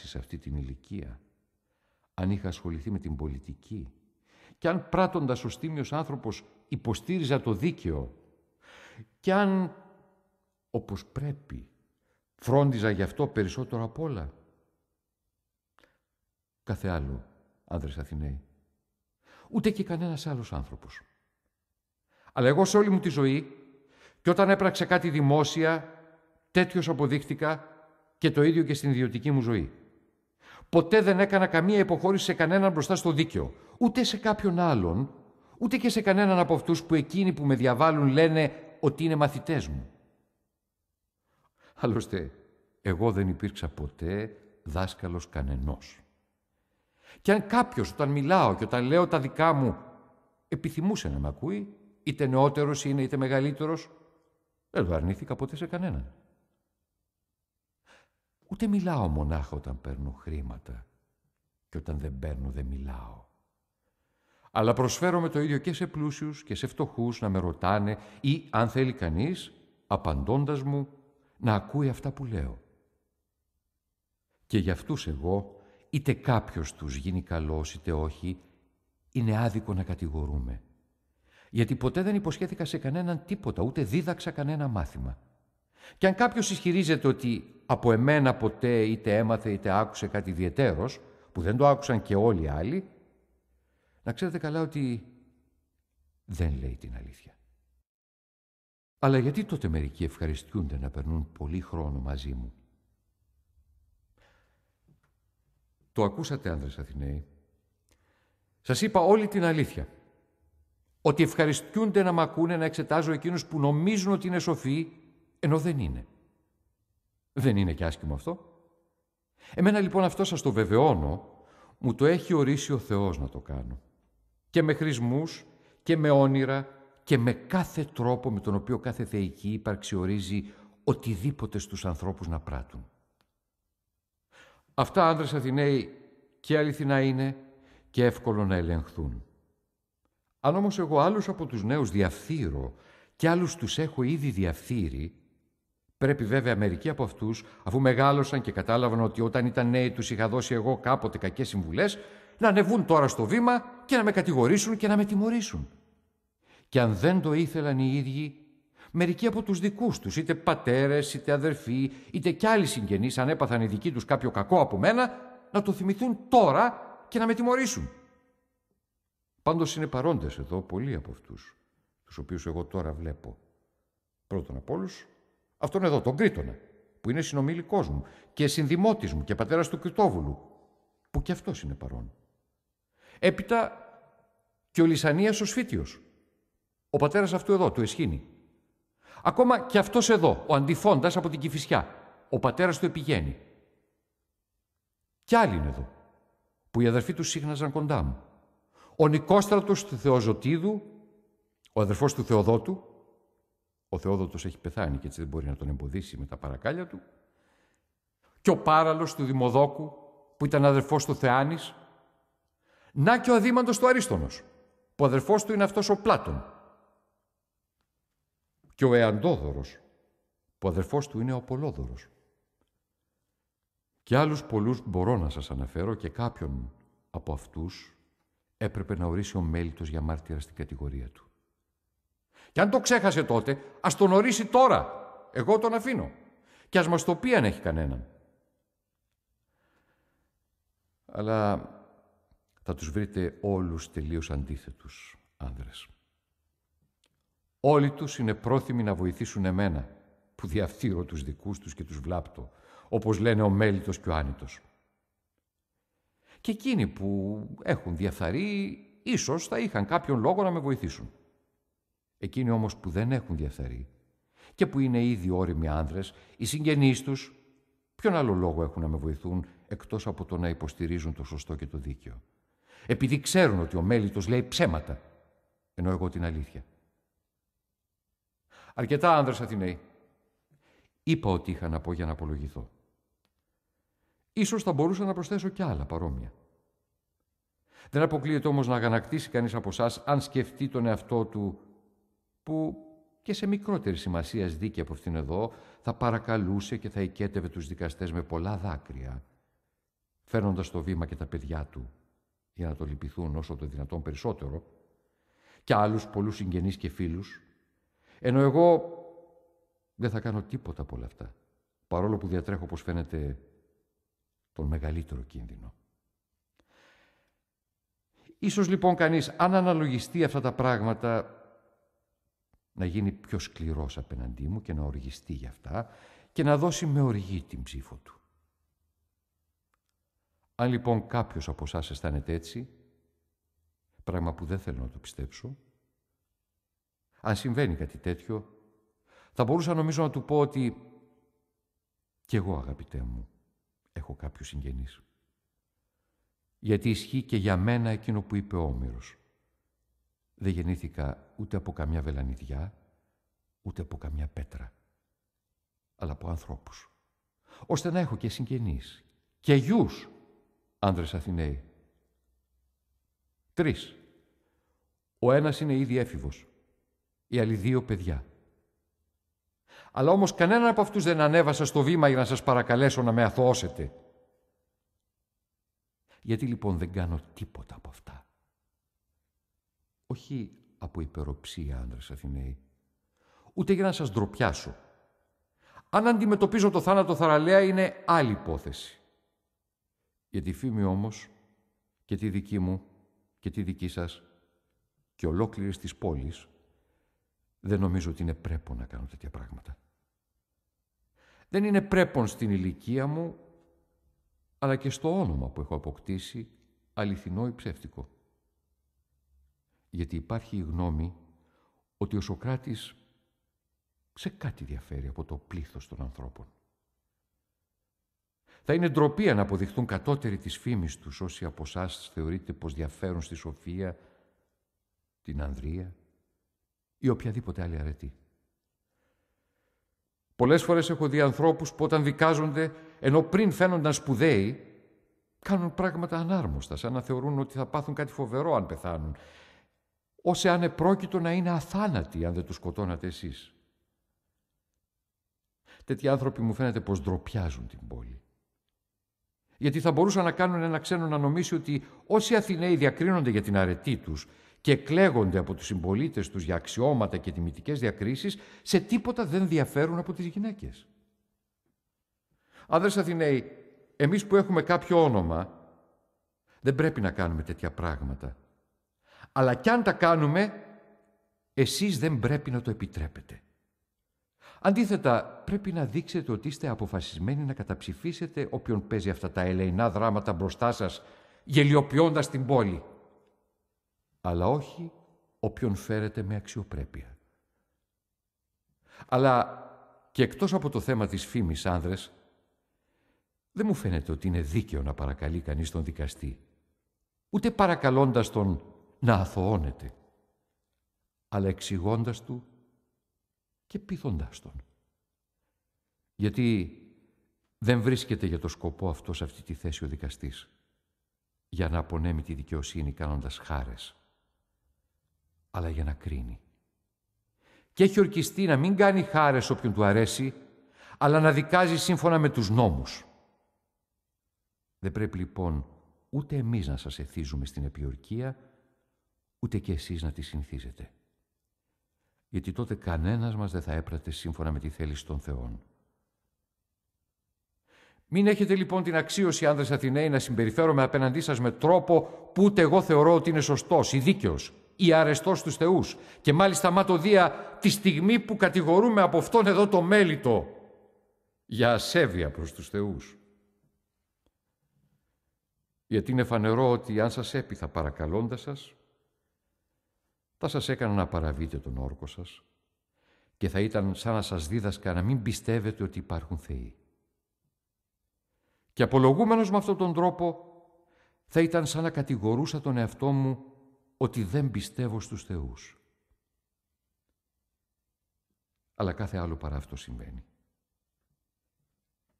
αλλάξει σε αυτή την ηλικία, αν είχα ασχοληθεί με την πολιτική και αν πράττοντας ως τίμιος άνθρωπος υποστήριζα το δίκαιο και αν, όπως πρέπει, φρόντιζα γι' αυτό περισσότερο απ' όλα. Κάθε άλλο, άνδρες Αθηναίοι, ούτε και κανένας άλλος άνθρωπος. Αλλά εγώ σε όλη μου τη ζωή, και όταν έπραξε κάτι δημόσια, τέτοιος αποδείχτηκα, και το ίδιο και στην ιδιωτική μου ζωή. Ποτέ δεν έκανα καμία υποχώρηση σε κανέναν μπροστά στο δίκαιο, ούτε σε κάποιον άλλον, ούτε και σε κανέναν από αυτούς που εκείνοι που με διαβάλλουν λένε ότι είναι μαθητές μου. Άλλωστε, εγώ δεν υπήρξα ποτέ δάσκαλος κανενός. Και αν κάποιος όταν μιλάω και όταν λέω τα δικά μου επιθυμούσε να με ακούει, είτε νεότερος είναι είτε μεγαλύτερος, δεν το αρνήθηκα ποτέ σε κανέναν. Ούτε μιλάω μονάχα όταν παίρνω χρήματα και όταν δεν παίρνω δεν μιλάω. Αλλά προσφέρομαι το ίδιο και σε πλούσιους και σε φτωχούς να με ρωτάνε ή, αν θέλει κανείς, απαντώντας μου, να ακούει αυτά που λέω. Και για αυτούς εγώ, είτε κάποιος τους γίνει καλός είτε όχι, είναι άδικο να κατηγορούμε. Γιατί ποτέ δεν υποσχέθηκα σε κανέναν τίποτα, ούτε δίδαξα κανένα μάθημα. Και αν κάποιος ισχυρίζεται ότι από εμένα ποτέ είτε έμαθε είτε άκουσε κάτι ιδιαιτέρως, που δεν το άκουσαν και όλοι οι άλλοι, να ξέρετε καλά ότι δεν λέει την αλήθεια. Αλλά γιατί τότε μερικοί ευχαριστιούνται να περνούν πολύ χρόνο μαζί μου? Το ακούσατε, άνδρες Αθηναίοι. Σας είπα όλη την αλήθεια. Ότι ευχαριστιούνται να μ' ακούνε να εξετάζω εκείνους που νομίζουν ότι είναι σοφοί, ενώ δεν είναι. Δεν είναι και άσχημο αυτό. Εμένα λοιπόν αυτό σας το βεβαιώνω, μου το έχει ορίσει ο Θεός να το κάνω. Και με χρησμούς και με όνειρα και με κάθε τρόπο με τον οποίο κάθε θεϊκή ύπαρξη ορίζει οτιδήποτε στους ανθρώπους να πράττουν. Αυτά, άνδρες Αθηναίοι, και αληθινά είναι και εύκολο να ελεγχθούν. Αν όμως εγώ άλλους από τους νέους διαφθείρω και άλλους τους έχω ήδη διαφθείρει, πρέπει βέβαια μερικοί από αυτούς, αφού μεγάλωσαν και κατάλαβαν ότι όταν ήταν νέοι τους είχα δώσει εγώ κάποτε κακές συμβουλές, να ανεβούν τώρα στο βήμα και να με κατηγορήσουν και να με τιμωρήσουν. Και αν δεν το ήθελαν οι ίδιοι, μερικοί από τους δικούς τους, είτε πατέρες, είτε αδερφοί, είτε κι άλλοι συγγενείς, αν έπαθαν οι δικοί τους κάποιο κακό από μένα, να το θυμηθούν τώρα και να με τιμωρήσουν. Πάντως είναι παρόντες εδώ πολλοί από αυτούς, τους οποίους εγώ τώρα βλέπω. Πρώτον απ' όλους, αυτόν εδώ, τον Κρήτονα, που είναι συνομιλικός μου και συνδημότης μου και πατέρας του Κρητόβουλου, που κι αυτός είναι παρόν. Έπειτα και ο Λυσανίας ο Σφίτιος, ο πατέρας αυτού εδώ, του Εσχήνη. Ακόμα και αυτός εδώ, ο Αντιφώντας από την Κηφισιά, ο πατέρας του Επιγένη. Κι άλλοι είναι εδώ, που οι αδερφοί τους σύχναζαν κοντά μου. Ο Νικόστρατος του Θεοζωτίδου, ο αδερφός του Θεοδότου. Ο Θεόδοτος έχει πεθάνει και έτσι δεν μπορεί να τον εμποδίσει με τα παρακάλια του. Και ο Πάραλος του Δημοδόκου, που ήταν αδερφός του Θεάνης. Να και ο Αδήμαντος του Αρίστονος, που ο αδερφός του είναι αυτός ο Πλάτων. Και ο Εαντόδωρος, που ο αδερφός του είναι ο Απολόδωρος. Και άλλους πολλούς μπορώ να σας αναφέρω και κάποιον από αυτούς έπρεπε να ορίσει ο μέλιτος για μάρτυρα στην κατηγορία του. Και αν το ξέχασε τότε, ας τον ορίσει τώρα. Εγώ τον αφήνω. Και ας μας το πει αν έχει κανέναν. Αλλά θα τους βρείτε όλους τελείως αντίθετους άνδρες. Όλοι τους είναι πρόθυμοι να βοηθήσουν εμένα, που διαφθείρω τους δικούς τους και τους βλάπτω, όπως λένε ο Μέλιτος και ο Άνητος. Και εκείνοι που έχουν διαφθαρεί, ίσως θα είχαν κάποιον λόγο να με βοηθήσουν. Εκείνοι όμως που δεν έχουν διαφθαρεί και που είναι ήδη όριμοι άνδρες, οι συγγενείς τους, ποιον άλλο λόγο έχουν να με βοηθούν εκτός από το να υποστηρίζουν το σωστό και το δίκαιο? Επειδή ξέρουν ότι ο Μέλιτος λέει ψέματα, ενώ εγώ την αλήθεια. Αρκετά, άνδρες Αθηναίοι. Είπα ότι είχα να πω για να απολογηθώ. Ίσως θα μπορούσα να προσθέσω κι άλλα παρόμοια. Δεν αποκλείεται όμως να αγανακτήσει κανείς από εσάς αν σκεφτεί τον εαυτό του, που και σε μικρότερη σημασία δίκη από αυτήν εδώ θα παρακαλούσε και θα οικέτευε τους δικαστές με πολλά δάκρυα, φέρνοντας το βήμα και τα παιδιά του για να το λυπηθούν όσο το δυνατόν περισσότερο, και άλλους πολλούς συγγενείς και φίλους, ενώ εγώ δεν θα κάνω τίποτα από όλα αυτά, παρόλο που διατρέχω, όπως φαίνεται, τον μεγαλύτερο κίνδυνο. Ίσως λοιπόν κανείς, αν αναλογιστεί αυτά τα πράγματα, να γίνει πιο σκληρός απέναντί μου και να οργιστεί γι' αυτά και να δώσει με οργή την ψήφο του. Αν λοιπόν κάποιος από εσάς αισθάνεται έτσι, πράγμα που δεν θέλω να το πιστέψω, αν συμβαίνει κάτι τέτοιο, θα μπορούσα νομίζω να του πω ότι κι εγώ, αγαπητέ μου, έχω κάποιους συγγενείς. Γιατί ισχύει και για μένα εκείνο που είπε ο Όμηρος. Δεν γεννήθηκα ούτε από καμιά βελανιδιά, ούτε από καμιά πέτρα, αλλά από ανθρώπους, ώστε να έχω και συγγενείς και γιους, άνδρες Αθηναίοι. 3. Ο ένας είναι ήδη έφηβος, οι άλλοι 2 παιδιά. Αλλά όμως κανέναν από αυτούς δεν ανέβασα στο βήμα για να σας παρακαλέσω να με αθωώσετε. Γιατί λοιπόν δεν κάνω τίποτα από αυτά? Όχι από υπεροψία, άνδρες Αθηναίοι, ούτε για να σας ντροπιάσω. Αν αντιμετωπίζω το θάνατο θαραλέα είναι άλλη υπόθεση. Για τη φήμη όμως, και τη δική μου και τη δική σας και ολόκληρης της πόλης, δεν νομίζω ότι είναι πρέπον να κάνω τέτοια πράγματα. Δεν είναι πρέπον στην ηλικία μου, αλλά και στο όνομα που έχω αποκτήσει, αληθινό ή ψεύτικο. Γιατί υπάρχει η γνώμη ότι ο Σωκράτης σε κάτι διαφέρει από το πλήθος των ανθρώπων. Θα είναι ντροπή αν αποδειχθούν κατώτεροι της φήμης τους όσοι από εσάς θεωρείτε πως διαφέρουν στη σοφία, την ανδρεία ή οποιαδήποτε άλλη αρετή. Πολλές φορές έχω δει ανθρώπους που όταν δικάζονται, ενώ πριν φαίνονταν σπουδαίοι, κάνουν πράγματα ανάρμοστα, σαν να θεωρούν ότι θα πάθουν κάτι φοβερό αν πεθάνουν, ως εάν επρόκειτο να είναι αθάνατοι αν δεν τους σκοτώνατε εσείς. Τέτοιοι άνθρωποι μου φαίνεται πως ντροπιάζουν την πόλη. Γιατί θα μπορούσαν να κάνουν ένα ξένο να νομίσει ότι όσοι Αθηναίοι διακρίνονται για την αρετή τους και κλαίγονται από τους συμπολίτες τους για αξιώματα και τιμητικές διακρίσεις, σε τίποτα δεν διαφέρουν από τις γυναίκες. Άνδρες Αθηναίοι, εμείς που έχουμε κάποιο όνομα, δεν πρέπει να κάνουμε τέτοια πράγματα. Αλλά κι αν τα κάνουμε, εσείς δεν πρέπει να το επιτρέπετε. Αντίθετα, πρέπει να δείξετε ότι είστε αποφασισμένοι να καταψηφίσετε όποιον παίζει αυτά τα ελεεινά δράματα μπροστά σας, γελιοποιώντας την πόλη. Αλλά όχι όποιον φέρετε με αξιοπρέπεια. Αλλά και εκτός από το θέμα της φήμης, άνδρες, δεν μου φαίνεται ότι είναι δίκαιο να παρακαλεί κανείς τον δικαστή, ούτε παρακαλώντας τον να αθωώνεται, αλλά εξηγώντας του και πείθοντάς τον. Γιατί δεν βρίσκεται για το σκοπό αυτό σε αυτή τη θέση ο δικαστής, για να απονέμει τη δικαιοσύνη κάνοντας χάρες, αλλά για να κρίνει. Και έχει ορκιστεί να μην κάνει χάρες όποιον του αρέσει, αλλά να δικάζει σύμφωνα με τους νόμους. Δεν πρέπει λοιπόν ούτε εμείς να σας εθίζουμε στην επιορκία, ούτε και εσείς να τη συνηθίζετε. Γιατί τότε κανένας μας δεν θα έπρατε σύμφωνα με τη θέληση των θεών. Μην έχετε λοιπόν την αξίωση, άνδρες Αθηναίοι, να συμπεριφέρομαι απέναντί σας με τρόπο που ούτε εγώ θεωρώ ότι είναι σωστός ή δίκαιος ή αρεστός στους θεούς, και μάλιστα ματωδία τη στιγμή που κατηγορούμε από αυτόν εδώ το μέλιτο για ασέβεια προς τους θεούς. Γιατί είναι φανερό ότι αν σας έπειθα παρακαλώντας σας, θα σας έκανα να παραβείτε τον όρκο σας και θα ήταν σαν να σας δίδασκα να μην πιστεύετε ότι υπάρχουν θεοί. Και απολογούμενος με αυτόν τον τρόπο θα ήταν σαν να κατηγορούσα τον εαυτό μου ότι δεν πιστεύω στους θεούς. Αλλά κάθε άλλο παρά αυτό συμβαίνει.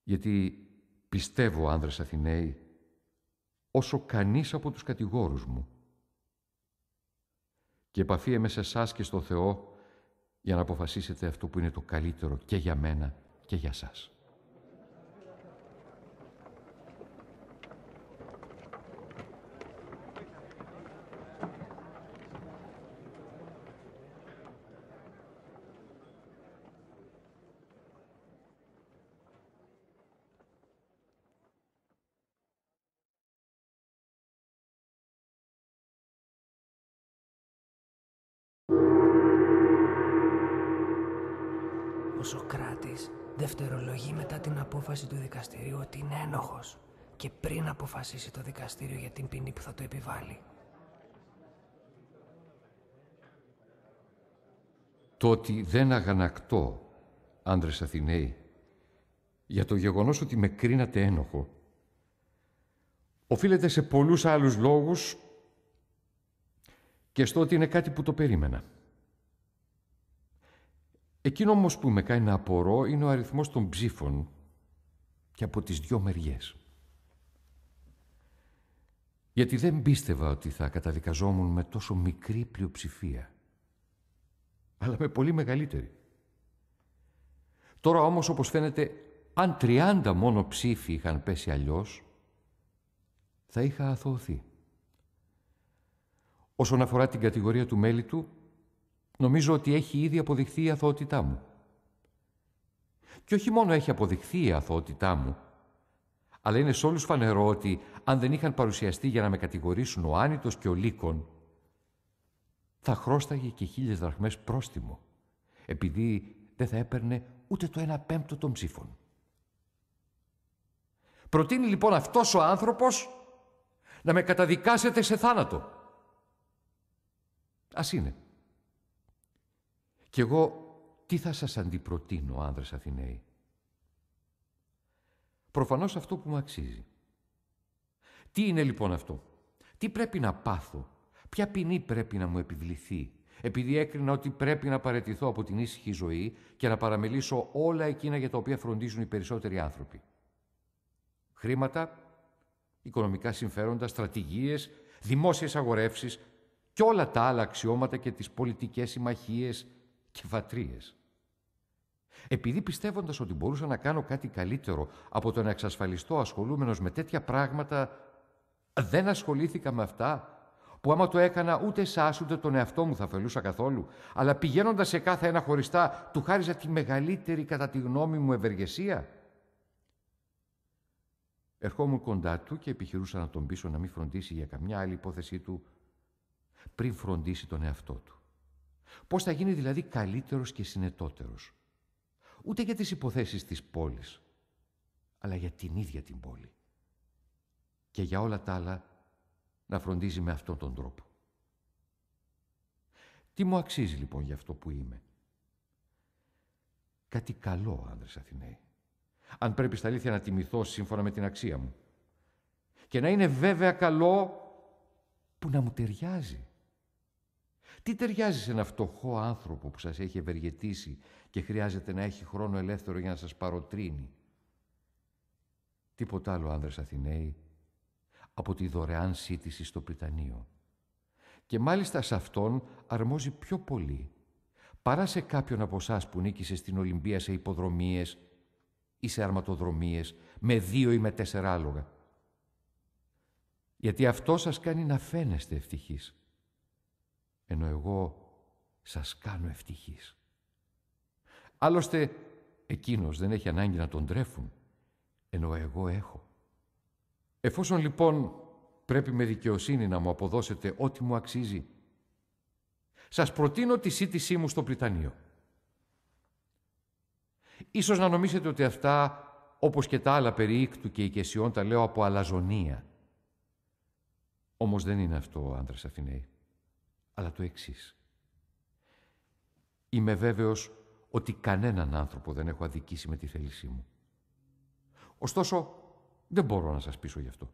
Γιατί πιστεύω, άνδρες Αθηναίοι, όσο κανείς από τους κατηγόρους μου, και επαφίεμαι σε εσάς και στο Θεό για να αποφασίσετε αυτό που είναι το καλύτερο και για μένα και για σας. Σωκράτης δευτερολογεί μετά την απόφαση του δικαστηρίου ότι είναι ένοχος και πριν αποφασίσει το δικαστήριο για την ποινή που θα του επιβάλλει. Το ότι δεν αγανακτώ, άντρες Αθηναίοι, για το γεγονός ότι με κρίνατε ένοχο, οφείλεται σε πολλούς άλλους λόγους και στο ότι είναι κάτι που το περίμενα. Εκείνο όμως που με κάνει να απορώ είναι ο αριθμός των ψήφων και από τις δυο μεριές. Γιατί δεν πίστευα ότι θα καταδικαζόμουν με τόσο μικρή πλειοψηφία, αλλά με πολύ μεγαλύτερη. Τώρα όμως, όπως φαίνεται, αν 30 μόνο ψήφοι είχαν πέσει αλλιώς, θα είχα αθωωωθεί. Όσον αφορά την κατηγορία του μέλητου, νομίζω ότι έχει ήδη αποδειχθεί η αθωότητά μου. Και όχι μόνο έχει αποδειχθεί η αθωότητά μου, αλλά είναι σε όλους φανερό ότι αν δεν είχαν παρουσιαστεί για να με κατηγορήσουν ο Άνητος και ο Λύκων, θα χρώσταγε και 1000 δραχμές πρόστιμο, επειδή δεν θα έπαιρνε ούτε το 1/5 των ψήφων. Προτείνει λοιπόν αυτός ο άνθρωπος να με καταδικάσετε σε θάνατο. Ας είναι. Κι εγώ τι θα σας αντιπροτείνω, άνδρες Αθηναίοι? Προφανώς αυτό που μου αξίζει. Τι είναι λοιπόν αυτό? Τι πρέπει να πάθω? Ποια ποινή πρέπει να μου επιβληθεί, επειδή έκρινα ότι πρέπει να παραιτηθώ από την ήσυχη ζωή και να παραμελήσω όλα εκείνα για τα οποία φροντίζουν οι περισσότεροι άνθρωποι? Χρήματα, οικονομικά συμφέροντα, στρατηγίες, δημόσιες αγορεύσεις και όλα τα άλλα αξιώματα και τις πολιτικές συμμαχίες και βατρίες. Επειδή πιστεύοντας ότι μπορούσα να κάνω κάτι καλύτερο από το να εξασφαλιστώ ασχολούμενος με τέτοια πράγματα, δεν ασχολήθηκα με αυτά, που άμα το έκανα ούτε εσάς ούτε τον εαυτό μου θα ωφελούσα καθόλου, αλλά πηγαίνοντας σε κάθε ένα χωριστά του χάριζα τη μεγαλύτερη κατά τη γνώμη μου ευεργεσία. Ερχόμουν κοντά του και επιχειρούσα να τον πείσω να μην φροντίσει για καμιά άλλη υπόθεσή του πριν φροντίσει τον εαυτό του. Πώς θα γίνει δηλαδή καλύτερος και συνετότερος. Ούτε για τις υποθέσεις της πόλης, αλλά για την ίδια την πόλη. Και για όλα τα άλλα να φροντίζει με αυτόν τον τρόπο. Τι μου αξίζει λοιπόν για αυτό που είμαι? Κάτι καλό, άνδρες Αθηναίοι. Αν πρέπει στα αλήθεια να τιμηθώ σύμφωνα με την αξία μου. Και να είναι βέβαια καλό που να μου ταιριάζει. Τι ταιριάζει σε ένα φτωχό άνθρωπο που σας έχει ευεργετήσει και χρειάζεται να έχει χρόνο ελεύθερο για να σας παροτρύνει? Τίποτα άλλο, άνδρες Αθηναίοι, από τη δωρεάν σύτηση στο Πριτανείο. Και μάλιστα σε αυτόν αρμόζει πιο πολύ παρά σε κάποιον από εσάς που νίκησε στην Ολυμπία σε υποδρομίες ή σε αρματοδρομίες με 2 ή με 4 άλογα. Γιατί αυτό σας κάνει να φαίνεστε ευτυχείς, ενώ εγώ σας κάνω ευτυχείς. Άλλωστε, εκείνος δεν έχει ανάγκη να τον τρέφουν, ενώ εγώ έχω. Εφόσον λοιπόν πρέπει με δικαιοσύνη να μου αποδώσετε ό,τι μου αξίζει, σας προτείνω τη σύντησή μου στο Πριτανείο. Ίσως να νομίζετε ότι αυτά, όπως και τα άλλα περί Ήκτου και οικεσιών, τα λέω από αλαζονία. Όμως δεν είναι αυτό, άντρες Αθηναίοι, αλλά το εξής. Είμαι βέβαιος ότι κανέναν άνθρωπο δεν έχω αδικήσει με τη θέλησή μου. Ωστόσο, δεν μπορώ να σας πείσω γι' αυτό.